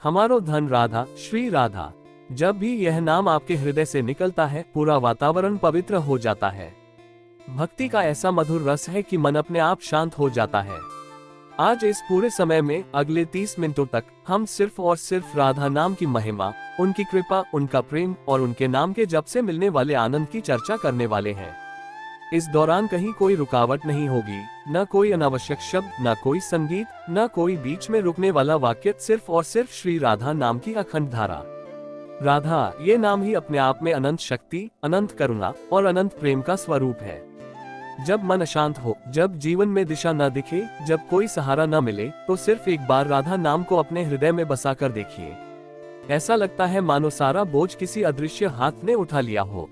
हमारो धन राधा, श्री राधा। जब भी यह नाम आपके हृदय से निकलता है, पूरा वातावरण पवित्र हो जाता है। भक्ति का ऐसा मधुर रस है कि मन अपने आप शांत हो जाता है। आज इस पूरे समय में अगले 30 मिनटों तक हम सिर्फ और सिर्फ राधा नाम की महिमा, उनकी कृपा, उनका प्रेम और उनके नाम के जप से मिलने वाले आनंद की चर्चा करने वाले हैं। इस दौरान कहीं कोई रुकावट नहीं होगी, न कोई अनावश्यक शब्द, न कोई संगीत, न कोई बीच में रुकने वाला वाक्य, सिर्फ और सिर्फ श्री राधा नाम की अखंड धारा। राधा, ये नाम ही अपने आप में अनंत शक्ति, अनंत करुणा और अनंत प्रेम का स्वरूप है। जब मन अशांत हो, जब जीवन में दिशा न दिखे, जब कोई सहारा न मिले, तो सिर्फ एक बार राधा नाम को अपने हृदय में बसा कर देखिए। ऐसा लगता है मानो सारा बोझ किसी अदृश्य हाथ ने उठा लिया हो।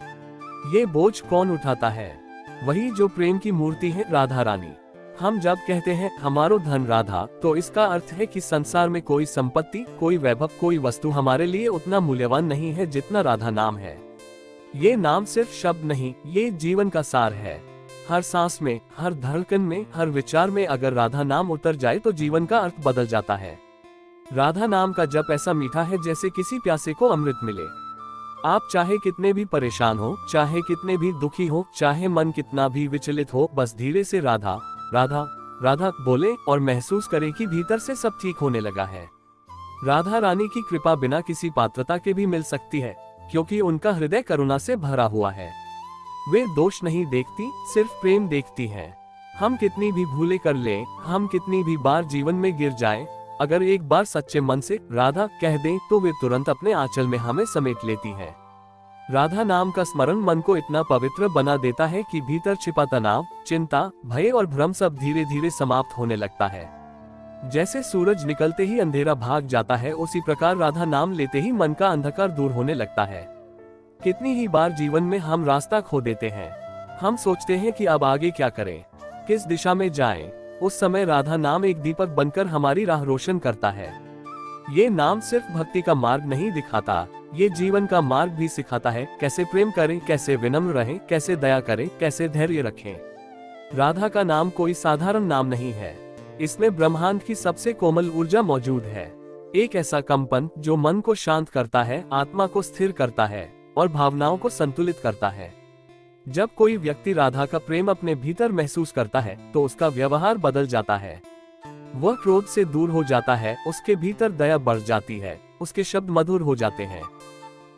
ये बोझ कौन उठाता है? वही जो प्रेम की मूर्ति है, राधा रानी। हम जब कहते हैं हमारो धन राधा, तो इसका अर्थ है कि संसार में कोई संपत्ति, कोई वैभव, कोई वस्तु हमारे लिए उतना मूल्यवान नहीं है जितना राधा नाम है। ये नाम सिर्फ शब्द नहीं, ये जीवन का सार है। हर सांस में, हर धड़कन में, हर विचार में अगर राधा नाम उतर जाए तो जीवन का अर्थ बदल जाता है। राधा नाम का जप ऐसा मीठा है जैसे किसी प्यासे को अमृत मिले। आप चाहे कितने भी परेशान हो, चाहे कितने भी दुखी हो, चाहे मन कितना भी विचलित हो, बस धीरे से राधा राधा राधा बोले और महसूस करें कि भीतर से सब ठीक होने लगा है। राधा रानी की कृपा बिना किसी पात्रता के भी मिल सकती है, क्योंकि उनका हृदय करुणा से भरा हुआ है। वे दोष नहीं देखती, सिर्फ प्रेम देखती हैं। हम कितनी भी भूले कर लें, हम कितनी भी बार जीवन में गिर जाएं, अगर एक बार सच्चे मन से राधा कह दें तो वे तुरंत अपने आंचल में हमें समेट लेती हैं। राधा नाम का स्मरण मन को इतना पवित्र बना देता है कि भीतर छिपा तनाव, चिंता, भय और भ्रम सब धीरे धीरे समाप्त होने लगता है। जैसे सूरज निकलते ही अंधेरा भाग जाता है, उसी प्रकार राधा नाम लेते ही मन का अंधकार दूर होने लगता है। कितनी ही बार जीवन में हम रास्ता खो देते हैं। हम सोचते हैं कि अब आगे क्या करें, किस दिशा में जाएं। उस समय राधा नाम एक दीपक बनकर हमारी राह रोशन करता है। ये नाम सिर्फ भक्ति का मार्ग नहीं दिखाता, ये जीवन का मार्ग भी सिखाता है। कैसे प्रेम करें, कैसे विनम्र रहें, कैसे दया करें, कैसे धैर्य रखें। राधा का नाम कोई साधारण नाम नहीं है। इसमें ब्रह्मांड की सबसे कोमल ऊर्जा मौजूद है। एक ऐसा कंपन जो मन को शांत करता है, आत्मा को स्थिर करता है और भावनाओं को संतुलित करता है। जब कोई व्यक्ति राधा का प्रेम अपने भीतर महसूस करता है तो उसका व्यवहार बदल जाता है। वह क्रोध से दूर हो जाता है, उसके भीतर दया बढ़ जाती है, उसके शब्द मधुर हो जाते हैं।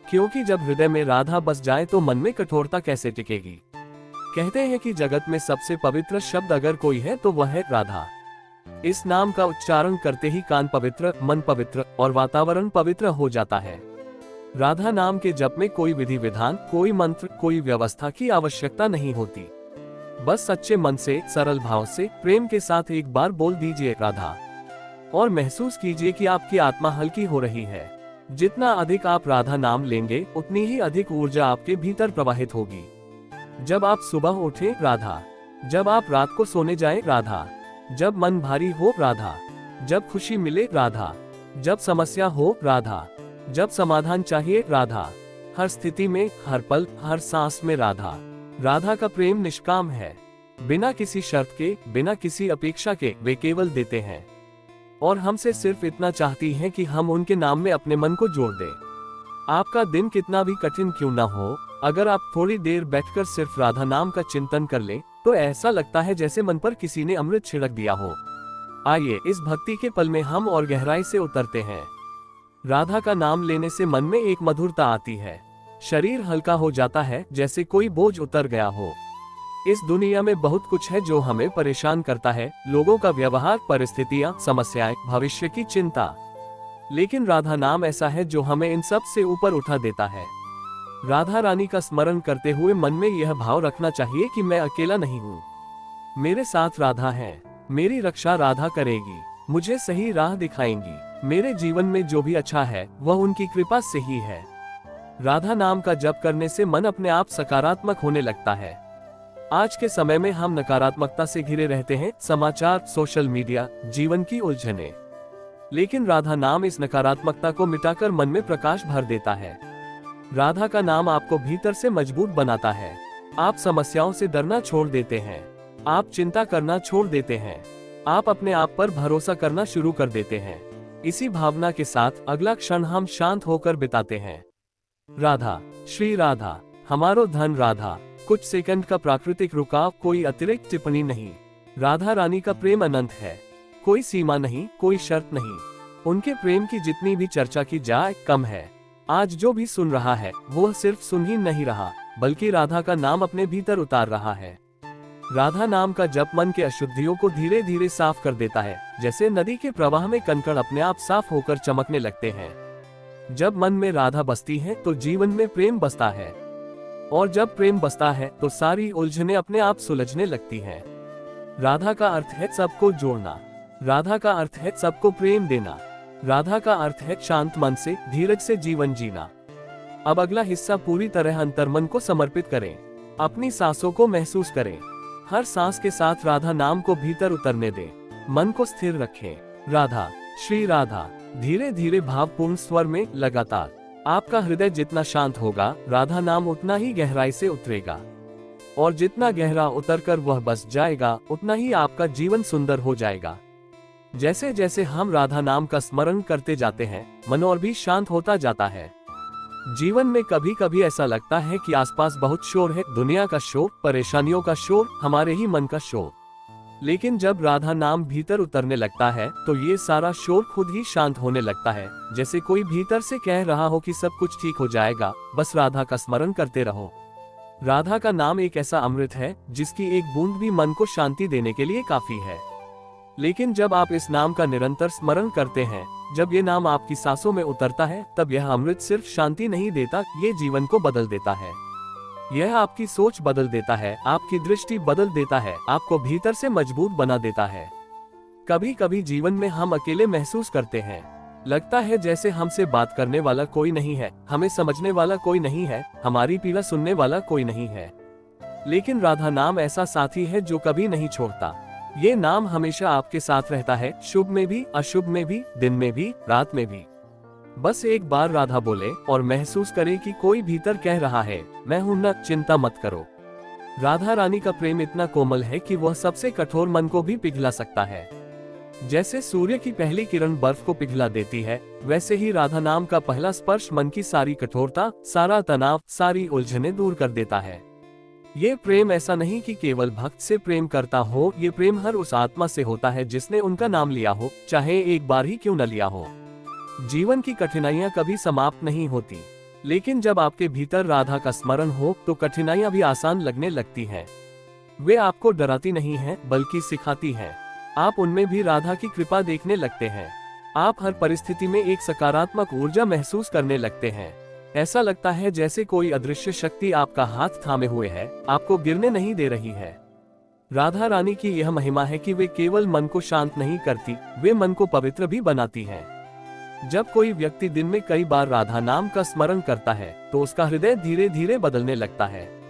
क्योंकि जब हृदय में राधा बस जाए तो मन में कठोरता कैसे टिकेगी। कहते हैं कि जगत में सबसे पवित्र शब्द अगर कोई है तो वह है राधा। इस नाम का उच्चारण करते ही कान पवित्र, मन पवित्र और वातावरण पवित्र हो जाता है। राधा नाम के जप में कोई विधि विधान, कोई मंत्र, कोई व्यवस्था की आवश्यकता नहीं होती। बस सच्चे मन से, सरल भाव से, प्रेम के साथ एक बार बोल दीजिए राधा और महसूस कीजिए कि आपकी आत्मा हल्की हो रही है। जितना अधिक आप राधा नाम लेंगे, उतनी ही अधिक ऊर्जा आपके भीतर प्रवाहित होगी। जब आप सुबह उठें राधा, जब आप रात को सोने जाएं राधा, जब मन भारी हो राधा, जब खुशी मिले राधा, जब समस्या हो राधा, जब समाधान चाहिए राधा, हर स्थिति में, हर पल, हर सांस में राधा। राधा का प्रेम निष्काम है, बिना किसी शर्त के, बिना किसी अपेक्षा के वे केवल देते हैं और हमसे सिर्फ इतना चाहती हैं कि हम उनके नाम में अपने मन को जोड़ दें। आपका दिन कितना भी कठिन क्यों ना हो, अगर आप थोड़ी देर बैठकर सिर्फ राधा नाम का चिंतन कर लें तो ऐसा लगता है जैसे मन पर किसी ने अमृत छिड़क दिया हो। आइए इस भक्ति के पल में हम और गहराई से उतरते हैं। राधा का नाम लेने से मन में एक मधुरता आती है, शरीर हल्का हो जाता है, जैसे कोई बोझ उतर गया हो। इस दुनिया में बहुत कुछ है जो हमें परेशान करता है, लोगों का व्यवहार, परिस्थितियां, समस्याएं, भविष्य की चिंता। लेकिन राधा नाम ऐसा है जो हमें इन सब से ऊपर उठा देता है। राधा रानी का स्मरण करते हुए मन में यह भाव रखना चाहिए कि मैं अकेला नहीं हूँ, मेरे साथ राधा है, मेरी रक्षा राधा करेगी, मुझे सही राह दिखाएंगी। मेरे जीवन में जो भी अच्छा है वह उनकी कृपा से ही है। राधा नाम का जप करने से मन अपने आप सकारात्मक होने लगता है। आज के समय में हम नकारात्मकता से घिरे रहते हैं, समाचार, सोशल मीडिया, जीवन की उलझने। लेकिन राधा नाम इस नकारात्मकता को मिटाकर मन में प्रकाश भर देता है। राधा का नाम आपको भीतर से मजबूत बनाता है। आप समस्याओं से डरना छोड़ देते हैं, आप चिंता करना छोड़ देते हैं, आप अपने आप पर भरोसा करना शुरू कर देते हैं। इसी भावना के साथ अगला क्षण हम शांत होकर बिताते हैं। राधा, श्री राधा, हमारो धन राधा। कुछ सेकंड का प्राकृतिक रुकाव, कोई अतिरिक्त टिप्पणी नहीं। राधा रानी का प्रेम अनंत है, कोई सीमा नहीं, कोई शर्त नहीं। उनके प्रेम की जितनी भी चर्चा की जाए कम है। आज जो भी सुन रहा है वो सिर्फ सुन ही नहीं रहा, बल्कि राधा का नाम अपने भीतर उतार रहा है। राधा नाम का जप मन के अशुद्धियों को धीरे धीरे साफ कर देता है, जैसे नदी के प्रवाह में कण-कण अपने आप साफ होकर चमकने लगते हैं। जब मन में राधा बसती है तो जीवन में प्रेम बसता है, और जब प्रेम बसता है तो सारी उलझनें अपने आप सुलझने लगती हैं। राधा का अर्थ है सबको जोड़ना, राधा का अर्थ है सबको प्रेम देना, राधा का अर्थ है शांत मन से, धीरज से जीवन जीना। अब अगला हिस्सा पूरी तरह अंतर्मन को समर्पित करें, अपनी सांसों को महसूस करें। हर सांस के साथ राधा नाम को भीतर उतरने दें, मन को स्थिर रखें। राधा, श्री राधा, धीरे धीरे भावपूर्ण स्वर में लगातार। आपका हृदय जितना शांत होगा, राधा नाम उतना ही गहराई से उतरेगा, और जितना गहरा उतरकर वह बस जाएगा, उतना ही आपका जीवन सुंदर हो जाएगा। जैसे जैसे हम राधा नाम का स्मरण करते जाते हैं, मन और भी शांत होता जाता है। जीवन में कभी कभी ऐसा लगता है कि आसपास बहुत शोर है, दुनिया का शोर, परेशानियों का शोर, हमारे ही मन का शोर। लेकिन जब राधा नाम भीतर उतरने लगता है तो ये सारा शोर खुद ही शांत होने लगता है, जैसे कोई भीतर से कह रहा हो कि सब कुछ ठीक हो जाएगा, बस राधा का स्मरण करते रहो। राधा का नाम एक ऐसा अमृत है जिसकी एक बूंद भी मन को शांति देने के लिए काफी है। लेकिन जब आप इस नाम का निरंतर स्मरण करते हैं, जब ये नाम आपकी सांसों में उतरता है, तब यह अमृत सिर्फ शांति नहीं देता, ये जीवन को बदल देता है। यह आपकी सोच बदल देता है, आपकी दृष्टि बदल देता है, आपको भीतर से मजबूत बना देता है। कभी कभी जीवन में हम अकेले महसूस करते हैं, लगता है जैसे हमसे बात करने वाला कोई नहीं है, हमें समझने वाला कोई नहीं है, हमारी पीड़ा सुनने वाला कोई नहीं है। लेकिन राधा नाम ऐसा साथी है जो कभी नहीं छोड़ता। ये नाम हमेशा आपके साथ रहता है, शुभ में भी, अशुभ में भी, दिन में भी, रात में भी। बस एक बार राधा बोले और महसूस करें कि कोई भीतर कह रहा है, मैं हूं ना, चिंता मत करो। राधा रानी का प्रेम इतना कोमल है कि वह सबसे कठोर मन को भी पिघला सकता है। जैसे सूर्य की पहली किरण बर्फ को पिघला देती है, वैसे ही राधा नाम का पहला स्पर्श मन की सारी कठोरता, सारा तनाव, सारी उलझनें दूर कर देता है। ये प्रेम ऐसा नहीं कि केवल भक्त से प्रेम करता हो, ये प्रेम हर उस आत्मा से होता है जिसने उनका नाम लिया हो, चाहे एक बार ही क्यों न लिया हो। जीवन की कठिनाइयां कभी समाप्त नहीं होती, लेकिन जब आपके भीतर राधा का स्मरण हो तो कठिनाइयां भी आसान लगने लगती हैं। वे आपको डराती नहीं हैं, बल्कि सिखाती हैं। आप उनमें भी राधा की कृपा देखने लगते हैं। आप हर परिस्थिति में एक सकारात्मक ऊर्जा महसूस करने लगते हैं। ऐसा लगता है जैसे कोई अदृश्य शक्ति आपका हाथ थामे हुए है, आपको गिरने नहीं दे रही है। राधा रानी की यह महिमा है कि वे केवल मन को शांत नहीं करती, वे मन को पवित्र भी बनाती हैं। जब कोई व्यक्ति दिन में कई बार राधा नाम का स्मरण करता है तो उसका हृदय धीरे धीरे बदलने लगता है।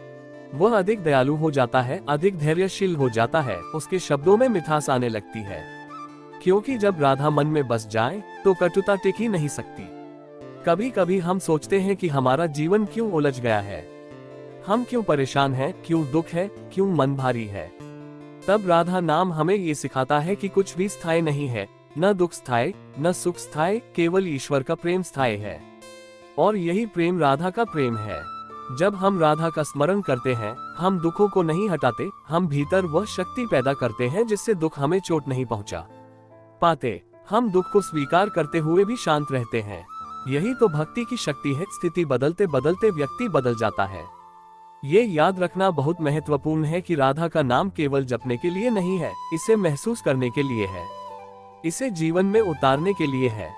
वह अधिक दयालु हो जाता है, अधिक धैर्यशील हो जाता है, उसके शब्दों में मिठास आने लगती है। क्योंकि जब राधा मन में बस जाए तो कटुता टिक ही नहीं सकती। कभी कभी हम सोचते हैं कि हमारा जीवन क्यों उलझ गया है, हम क्यों परेशान हैं, क्यों दुख है, क्यों मन भारी है। तब राधा नाम हमें ये सिखाता है कि कुछ भी स्थायी नहीं है, न दुख स्थायी, न सुख स्थायी, केवल ईश्वर का प्रेम स्थायी है। और यही प्रेम राधा का प्रेम है। जब हम राधा का स्मरण करते हैं, हम दुखों को नहीं हटाते, हम भीतर वह शक्ति पैदा करते हैं जिससे दुख हमें चोट नहीं पहुंचा पाते। हम दुख को स्वीकार करते हुए भी शांत रहते हैं। यही तो भक्ति की शक्ति है। स्थिति बदलते बदलते व्यक्ति बदल जाता है। ये याद रखना बहुत महत्वपूर्ण है कि राधा का नाम केवल जपने के लिए नहीं है, इसे महसूस करने के लिए है, इसे जीवन में उतारने के लिए है।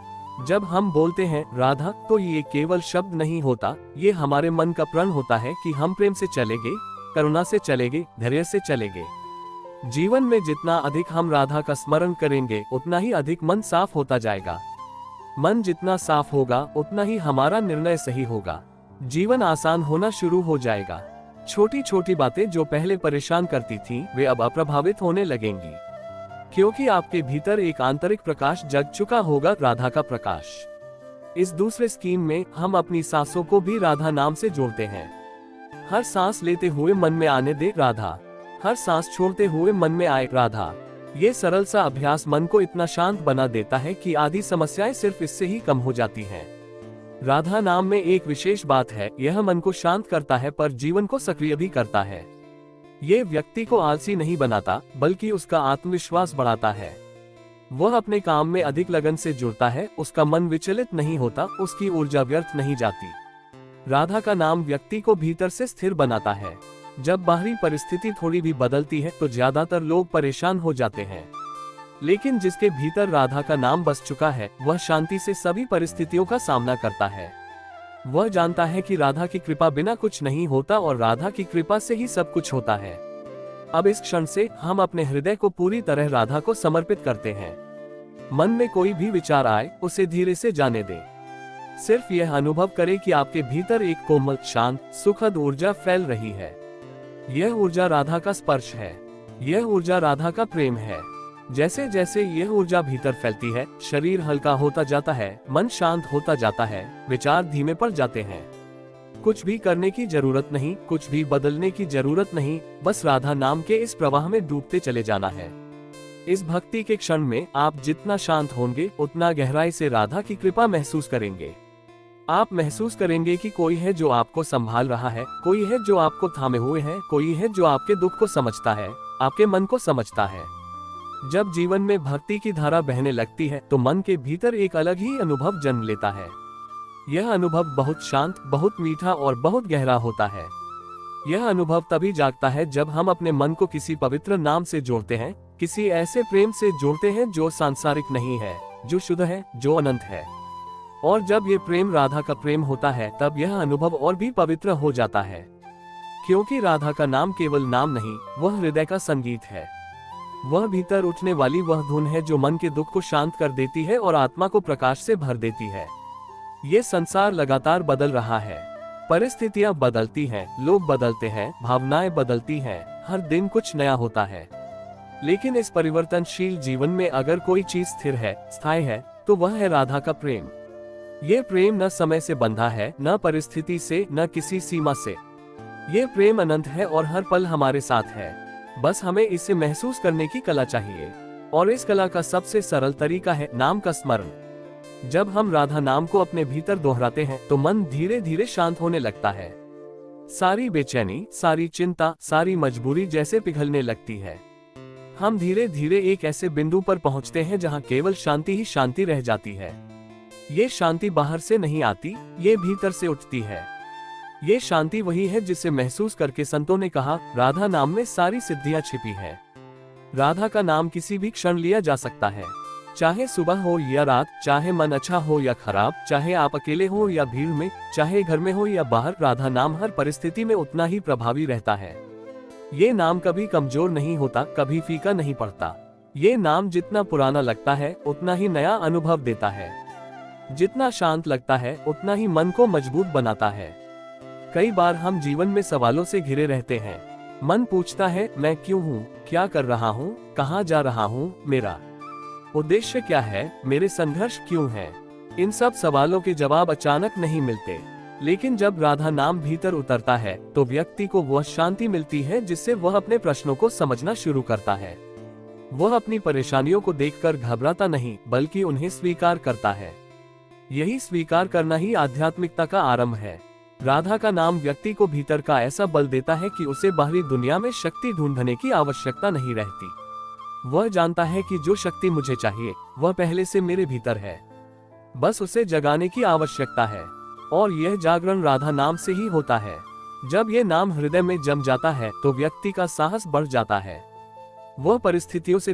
जब हम बोलते हैं राधा, तो ये केवल शब्द नहीं होता, ये हमारे मन का प्रण होता है कि हम प्रेम से चलेंगे, करुणा से चलेंगे, धैर्य से चलेंगे। जीवन में जितना अधिक हम राधा का स्मरण करेंगे, उतना ही अधिक मन साफ होता जाएगा। मन जितना साफ होगा, उतना ही हमारा निर्णय सही होगा। जीवन आसान होना शुरू हो जाएगा। छोटी छोटी बातें जो पहले परेशान करती थीं, वे अब अप्रभावित होने लगेंगी, क्योंकि आपके भीतर एक आंतरिक प्रकाश जग चुका होगा, राधा का प्रकाश। इस दूसरे स्कीम में हम अपनी सांसों को भी राधा नाम से जोड़ते हैं। हर सांस लेते हुए मन में आने दे राधा, हर सांस छोड़ते हुए मन में आए राधा। ये सरल सा अभ्यास मन को इतना शांत बना देता है कि आधी समस्याएं सिर्फ इससे ही कम हो जाती हैं। राधा नाम में एक विशेष बात है, यह मन को शांत करता है पर जीवन को सक्रिय भी करता है। ये व्यक्ति को आलसी नहीं बनाता, बल्कि उसका आत्मविश्वास बढ़ाता है। वह अपने काम में अधिक लगन से जुड़ता है, उसका मन विचलित नहीं होता, उसकी ऊर्जा व्यर्थ नहीं जाती। राधा का नाम व्यक्ति को भीतर से स्थिर बनाता है। जब बाहरी परिस्थिति थोड़ी भी बदलती है तो ज्यादातर लोग परेशान हो जाते हैं, लेकिन जिसके भीतर राधा का नाम बस चुका है वह शांति से सभी परिस्थितियों का सामना करता है। वह जानता है कि राधा की कृपा बिना कुछ नहीं होता और राधा की कृपा से ही सब कुछ होता है। अब इस क्षण से हम अपने हृदय को पूरी तरह राधा को समर्पित करते हैं। मन में कोई भी विचार आए उसे धीरे से जाने दें। सिर्फ यह अनुभव करें कि आपके भीतर एक कोमल, शांत, सुखद ऊर्जा फैल रही है। यह ऊर्जा राधा का स्पर्श है। यह ऊर्जा राधा का प्रेम है। जैसे जैसे यह ऊर्जा भीतर फैलती है, शरीर हल्का होता जाता है, मन शांत होता जाता है, विचार धीमे पड़ जाते हैं। कुछ भी करने की जरूरत नहीं, कुछ भी बदलने की जरूरत नहीं, बस राधा नाम के इस प्रवाह में डूबते चले जाना है। इस भक्ति के क्षण में आप जितना शांत होंगे उतना गहराई से राधा की कृपा महसूस करेंगे। आप महसूस करेंगे कि कोई है जो आपको संभाल रहा है, कोई है जो आपको थामे हुए है, कोई है जो आपके दुख को समझता है, आपके मन को समझता है। जब जीवन में भक्ति की धारा बहने लगती है तो मन के भीतर एक अलग ही अनुभव जन्म लेता है। यह अनुभव बहुत शांत, बहुत मीठा और बहुत गहरा होता है। यह अनुभव तभी जागता है जब हम अपने मन को किसी पवित्र नाम से जोड़ते हैं, किसी ऐसे प्रेम से जोड़ते हैं जो सांसारिक नहीं है, जो शुद्ध है, जो अनंत है। और जब ये प्रेम राधा का प्रेम होता है तब यह अनुभव और भी पवित्र हो जाता है, क्योंकि राधा का नाम केवल नाम नहीं, वह हृदय का संगीत है। वह भीतर उठने वाली वह धुन है जो मन के दुख को शांत कर देती है और आत्मा को प्रकाश से भर देती है। ये संसार लगातार बदल रहा है, परिस्थितियां बदलती हैं, लोग बदलते हैं, भावनाएं बदलती हैं, हर दिन कुछ नया होता है। लेकिन इस परिवर्तनशील जीवन में अगर कोई चीज स्थिर है, स्थायी है, तो वह है राधा का प्रेम। ये प्रेम न समय से बंधा है, न परिस्थिति से, न किसी सीमा से। ये प्रेम अनंत है और हर पल हमारे साथ है। बस हमें इसे महसूस करने की कला चाहिए। और इस कला का सबसे सरल तरीका है नाम का स्मरण। जब हम राधा नाम को अपने भीतर दोहराते हैं तो मन धीरे धीरे शांत होने लगता है। सारी बेचैनी, सारी चिंता, सारी मजबूरी जैसे पिघलने लगती है। हम धीरे धीरे एक ऐसे बिंदु पर पहुंचते हैं जहां केवल शांति ही शांति रह जाती है। ये शांति बाहर से नहीं आती, ये भीतर से उठती है। ये शांति वही है जिसे महसूस करके संतों ने कहा, राधा नाम में सारी सिद्धियां छिपी हैं। राधा का नाम किसी भी क्षण लिया जा सकता है, चाहे सुबह हो या रात, चाहे मन अच्छा हो या खराब, चाहे आप अकेले हो या भीड़ में, चाहे घर में हो या बाहर, राधा नाम हर परिस्थिति में उतना ही प्रभावी रहता है। ये नाम कभी कमजोर नहीं होता, कभी फीका नहीं पड़ता। ये नाम जितना पुराना लगता है उतना ही नया अनुभव देता है। जितना शांत लगता है उतना ही मन को मजबूत बनाता है। कई बार हम जीवन में सवालों से घिरे रहते हैं। मन पूछता है, मैं क्यों हूँ, क्या कर रहा हूँ, कहाँ जा रहा हूँ, मेरा उद्देश्य क्या है, मेरे संघर्ष क्यों हैं? इन सब सवालों के जवाब अचानक नहीं मिलते, लेकिन जब राधा नाम भीतर उतरता है तो व्यक्ति को वह शांति मिलती है जिससे वह अपने प्रश्नों को समझना शुरू करता है। वह अपनी परेशानियों को देखकर घबराता नहीं, बल्कि उन्हें स्वीकार करता है। यही स्वीकार करना ही आध्यात्मिकता का आरंभ है। राधा का नाम व्यक्ति को भीतर का ऐसा बल देता है कि उसे बाहरी दुनिया में शक्ति ढूंढने की आवश्यकता नहीं रहती। वह जानता है कि जो शक्ति मुझे चाहिए वह पहले से मेरे भीतर है, बस उसे जगाने की आवश्यकता है। और यह जागरण राधा नाम से ही होता है। जब यह नाम हृदय में जम जाता है तो व्यक्ति का साहस बढ़ जाता है। वह परिस्थितियों से